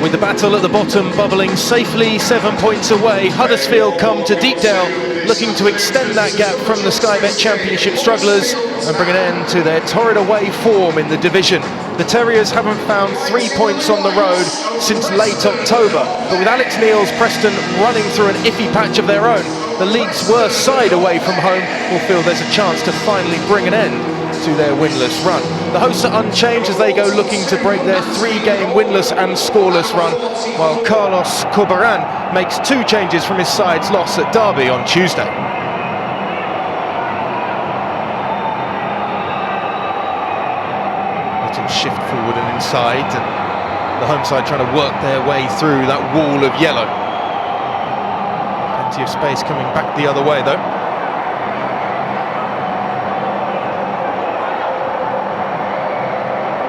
With the battle at the bottom bubbling safely 7 points away, Huddersfield come to Deepdale looking to extend that gap from the Sky Bet Championship strugglers and bring an end to their torrid away form in the division. The Terriers haven't found 3 points on the road since late October, but with Alex Neil's Preston running through an iffy patch of their own, the league's worst side away from home will feel there's a chance to finally bring an end to their winless run. The hosts are unchanged as they go looking to break their 3-game winless and scoreless run, while Carlos Corberán makes 2 changes from his side's loss at Derby on Tuesday. Little shift forward and inside, and the home side trying to work their way through that wall of yellow. Plenty of space coming back the other way though.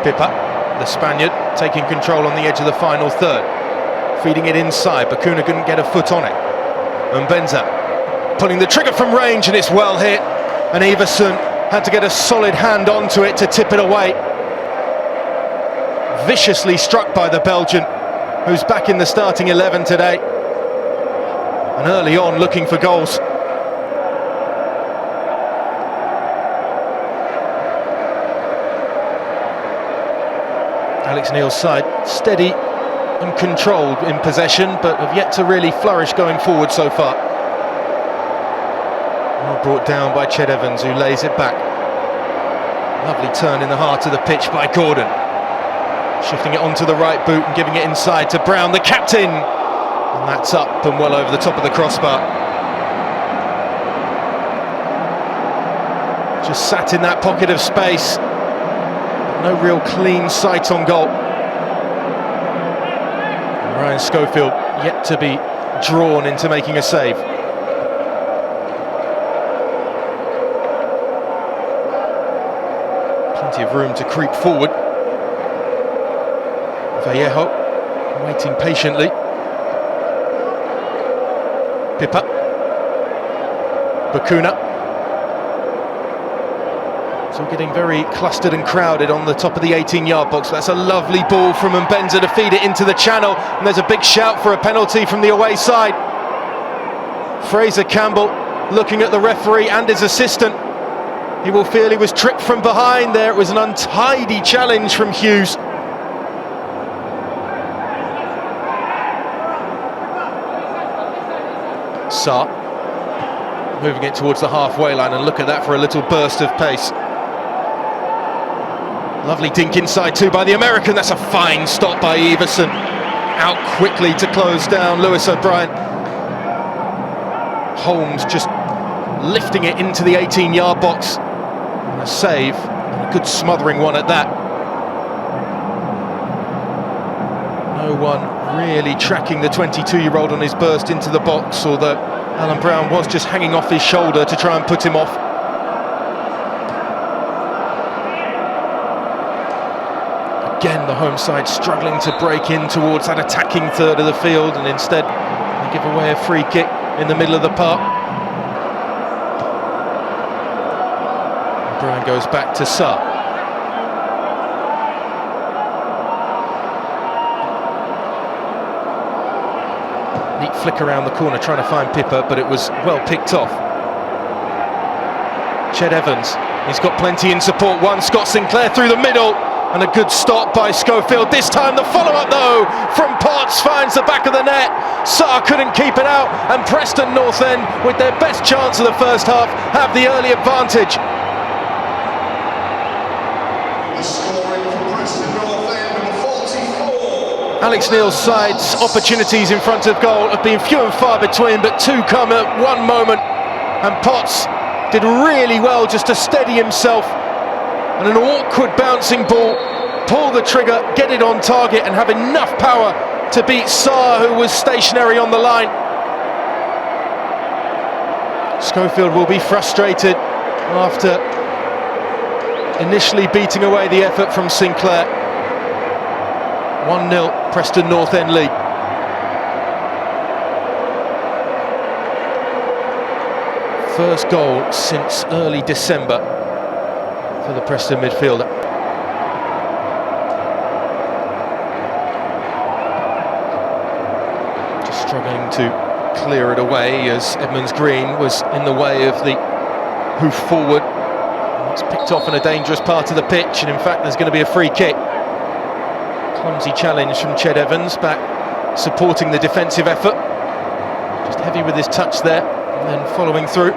Pippa, the Spaniard, taking control on the edge of the final third. Feeding it inside, Bakuna couldn't get a foot on it. And Benza pulling the trigger from range, and it's well hit. And Everson had to get a solid hand onto it to tip it away. Viciously struck by the Belgian, who's back in the starting 11 today. And early on looking for goals. Alex Neil's side steady and controlled in possession, but have yet to really flourish going forward so far. Well brought down by Ched Evans, who lays it back. Lovely turn in the heart of the pitch by Gordon. Shifting it onto the right boot and giving it inside to Brown, the captain. And that's up and well over the top of the crossbar. Just sat in that pocket of space. No real clean sight on goal. And Ryan Schofield yet to be drawn into making a save. Plenty of room to creep forward. Vallejo waiting patiently. Pippa. Bakuna. So getting very clustered and crowded on the top of the 18-yard box. That's a lovely ball from Mbenza to feed it into the channel, and there's a big shout for a penalty from the away side. Fraser Campbell looking at the referee and his assistant. He will feel he was tripped from behind there. It was an untidy challenge from Hughes. Sarr moving it towards the halfway line, and look at that for a little burst of pace. Lovely dink inside too by the American. That's a fine stop by Everson. Out quickly to close down Lewis O'Brien. Holmes just lifting it into the 18-yard box. And a save, and a good smothering one at that. No one really tracking the 22-year-old on his burst into the box, although Alan Brown was just hanging off his shoulder to try and put him off. Again, the home side struggling to break in towards that attacking third of the field, and instead they give away a free kick in the middle of the park. And Brian goes back to Sarr. Neat flick around the corner trying to find Pippa, but it was well picked off. Ched Evans, he's got plenty in support. One, Scott Sinclair through the middle. And a good stop by Schofield. This time the follow-up though from Potts finds the back of the net. Sarr couldn't keep it out, and Preston North End, with their best chance of the first half, have the early advantage. Scoring for Preston North End, number 44. Alex Neil's side's opportunities in front of goal have been few and far between, but 2 come at one moment, and Potts did really well just to steady himself. And an awkward bouncing ball, pull the trigger, get it on target, and have enough power to beat Sarr, who was stationary on the line. Schofield will be frustrated after initially beating away the effort from Sinclair. 1-0, Preston North End lead. First goal since early December for the Preston midfielder. struggling to clear it away as Edmonds Green was in the way of the hoof forward. It's picked off in a dangerous part of the pitch, and in fact there's going to be a free kick. Clumsy challenge from Ched Evans, back supporting the defensive effort. Just heavy with his touch there, and then following through.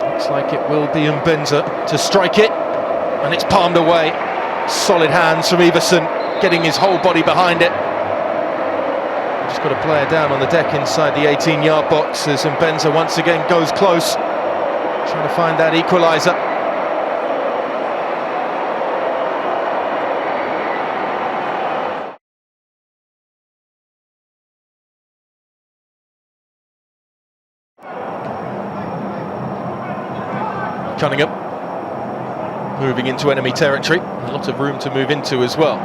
Looks like it will be Mbenza to strike it, and it's palmed away. Solid hands from Everson, getting his whole body behind it. Just got a player down on the deck inside the 18-yard box as Mbenza once again goes close, trying to find that equaliser. Cunningham moving into enemy territory, a lot of room to move into as well.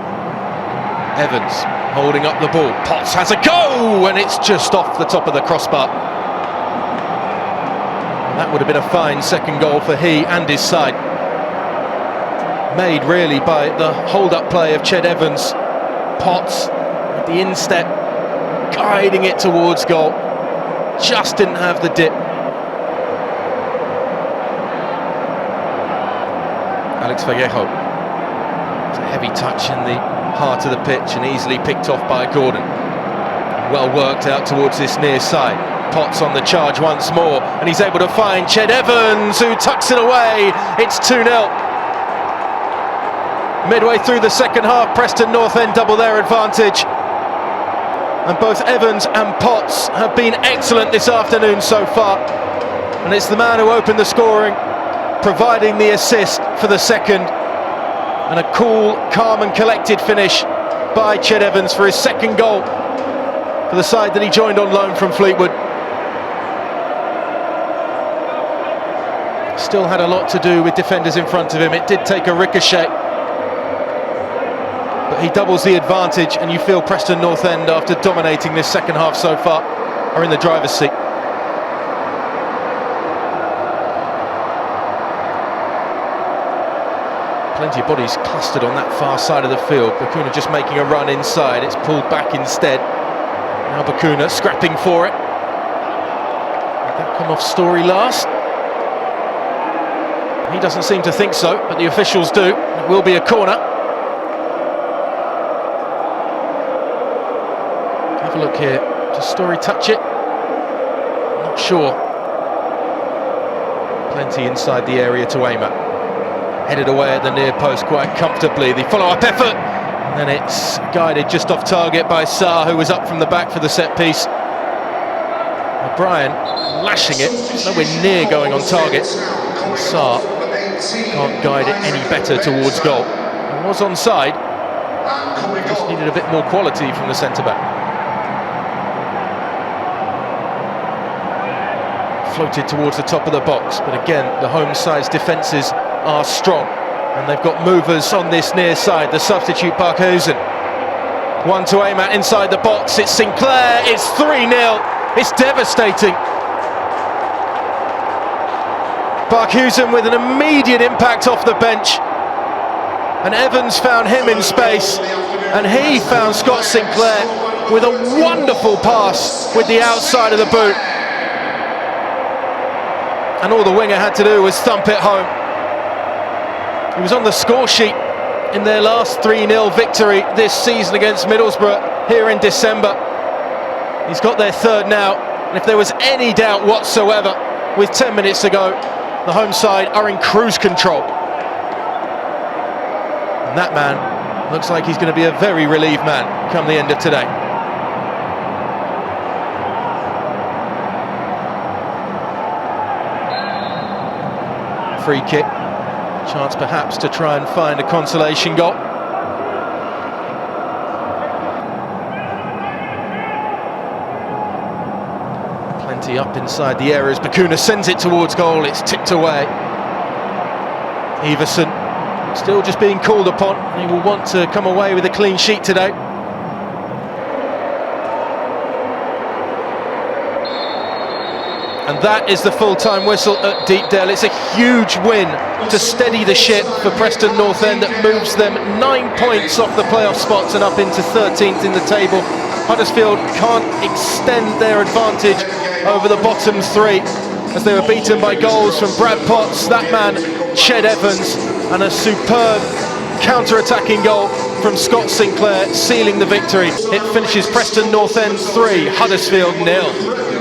Evans holding up the ball, Potts has a go, and it's just off the top of the crossbar. That would have been a fine second goal for he and his side. Made really by the hold-up play of Ched Evans. Potts with the instep, guiding it towards goal, just didn't have the dip. Alex Vallejo, it's a heavy touch in the heart of the pitch and easily picked off by Gordon. Well worked out towards this near side. Potts on the charge once more, and he's able to find Ched Evans, who tucks it away. It's 2-0. Midway through the second half, Preston North End double their advantage. And both Evans and Potts have been excellent this afternoon so far. And it's the man who opened the scoring, providing the assist for the second, and a cool, calm and collected finish by Ched Evans for his second goal for the side that he joined on loan from Fleetwood. Still had a lot to do with defenders in front of him. It did take a ricochet, but he doubles the advantage, and you feel Preston North End, after dominating this second half so far, are in the driver's seat. Plenty of bodies clustered on that far side of the field. Bakuna just making a run inside. It's pulled back instead. Now Bakuna scrapping for it. Did that come off Story last? He doesn't seem to think so, but the officials do. It will be a corner. Have a look here. Does Story touch it? Not sure. Plenty inside the area to aim at. Headed away at the near post quite comfortably. The follow-up effort, and then it's guided just off target by Sarr, who was up from the back for the set piece. O'Brien lashing it, nowhere near going on target. Sarr can't guide it any better towards goal. It was onside, just needed a bit more quality from the centre-back. Floated towards the top of the box, but again, the home side's defences are strong, and they've got movers on this near side. The substitute Barkhuizen, one to aim at inside the box. It's Sinclair. It's 3-0. It's devastating. Barkhuizen with an immediate impact off the bench, and Evans found him in space, and he found Scott Sinclair with a wonderful pass with the outside of the boot, and all the winger had to do was thump it home. He was on the score sheet in their last 3-0 victory this season against Middlesbrough here in December. He's got their third now, and if there was any doubt whatsoever, with 10 minutes to go, the home side are in cruise control. And that man looks like he's going to be a very relieved man come the end of today. Free kick. Chance perhaps to try and find a consolation goal. Plenty up inside the area as Bakuna sends it towards goal. It's tipped away. Everson still just being called upon. He will want to come away with a clean sheet today. And that is the full-time whistle at Deepdale. It's a huge win to steady the ship for Preston North End that moves them 9 points off the playoff spots and up into 13th in the table. Huddersfield can't extend their advantage over the bottom three as they were beaten by goals from Brad Potts, that man, Ched Evans, and a superb counter-attacking goal from Scott Sinclair, sealing the victory. It finishes Preston North End 3, Huddersfield 0.